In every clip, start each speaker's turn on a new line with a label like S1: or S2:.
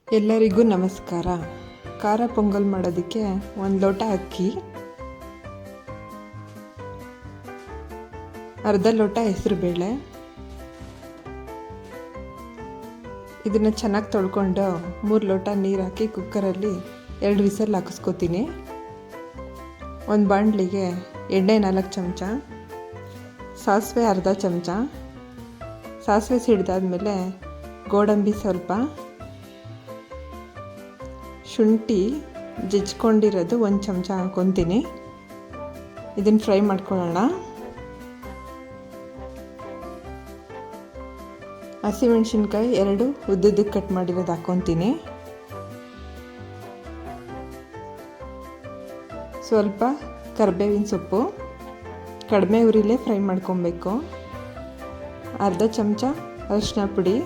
S1: ಎಲ್ಲರಿಗೂ ನಮಸ್ಕಾರ. ಖಾರ ಪೊಂಗಲ್ ಮಾಡೋದಕ್ಕೆ 1 ಲೋಟ ಅಕ್ಕಿ, ಅರ್ಧ ಲೋಟ ಹೆಸರುಬೇಳೆ, ಇದನ್ನು ಚೆನ್ನಾಗಿ ತೊಳ್ಕೊಂಡು 3 ಲೋಟ ನೀರು ಹಾಕಿ ಕುಕ್ಕರಲ್ಲಿ 2 ವಿಸಲ್ ಹಾಕಿಸ್ಕೊತೀನಿ. ಒಂದು ಬಾಣಲಿಗೆ ಎಣ್ಣೆ 4 ಚಮಚ, ಸಾಸಿವೆ ಅರ್ಧ ಚಮಚ, ಸಾಸಿವೆ ಸಿಡ್ದಾದ್ಮೇಲೆ ಗೋಡಂಬಿ ಸ್ವಲ್ಪ, ಶುಂಠಿ ಜಜ್ಕೊಂಡಿರೋದು 1 ಚಮಚ ಹಾಕ್ಕೊತೀನಿ. ಇದನ್ನು ಫ್ರೈ ಮಾಡ್ಕೊಳ್ಳೋಣ. ಹಸಿಮೆಣಸಿನ್ಕಾಯಿ 2 ಉದ್ದುದ್ದಕ್ಕೆ ಕಟ್ ಮಾಡಿರೋದು ಹಾಕ್ಕೊತೀನಿ. ಸ್ವಲ್ಪ ಕರಿಬೇವಿನ ಸೊಪ್ಪು, ಕಡಿಮೆ ಉರಿಲೇ ಫ್ರೈ ಮಾಡ್ಕೊಬೇಕು. ಅರ್ಧ ಚಮಚ ಅರಿಶಿನ ಪುಡಿ,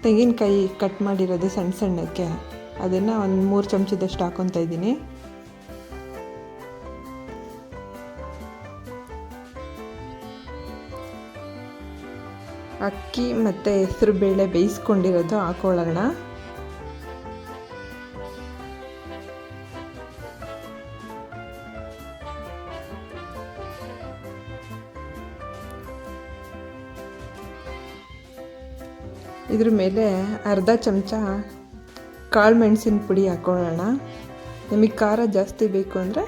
S1: ತೆಂಗಿನಕಾಯಿ ಕಟ್ ಮಾಡಿರೋದು ಸಣ್ಣ ಸಣ್ಣಕ್ಕೆ, ಅದನ್ನು ಒಂದು 3 ಚಮಚದಷ್ಟು ಹಾಕ್ಕೊತಾ ಇದ್ದೀನಿ. ಅಕ್ಕಿ ಮತ್ತು ಹೆಸರು ಬೇಳೆ ಬೇಯಿಸ್ಕೊಂಡಿರೋದು ಹಾಕೊಳ್ಳೋಣ. ಇದ್ರ ಮೇಲೆ ಅರ್ಧ ಚಮಚ ಕಾಳು ಮೆಣಸಿನ ಪುಡಿ ಹಾಕ್ಕೊಳ್ಳೋಣ. ನಿಮಗೆ ಖಾರ ಜಾಸ್ತಿ ಬೇಕು ಅಂದರೆ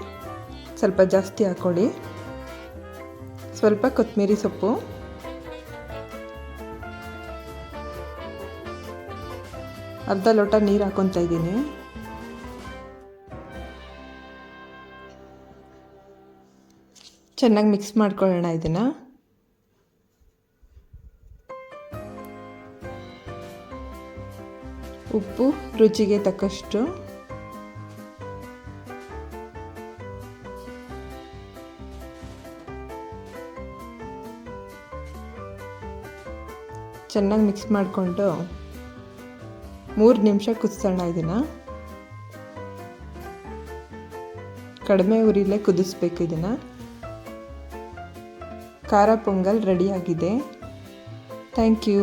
S1: ಸ್ವಲ್ಪ ಜಾಸ್ತಿ ಹಾಕ್ಕೊಳ್ಳಿ. ಸ್ವಲ್ಪ ಕೊತ್ತಂಬರಿ ಸೊಪ್ಪು, ಅರ್ಧ ಲೋಟ ನೀರು ಹಾಕ್ಕೊತಾ ಇದ್ದೀನಿ. ಚೆನ್ನಾಗಿ ಮಿಕ್ಸ್ ಮಾಡ್ಕೊಳ್ಳೋಣ ಇದನ್ನು. ಉಪ್ಪು ರುಚಿಗೆ ತಕ್ಕಷ್ಟು, ಚೆನ್ನಾಗಿ ಮಿಕ್ಸ್ ಮಾಡಿಕೊಂಡು 3 ನಿಮಿಷ ಕುದಿಸೋಣ. ಇದನ್ನು ಕಡಿಮೆ ಉರಿಲೇ ಕುದಿಸ್ಬೇಕು. ಇದನ್ನು ಖಾರ ಪೊಂಗಲ್ ರೆಡಿಯಾಗಿದೆ. Thank you.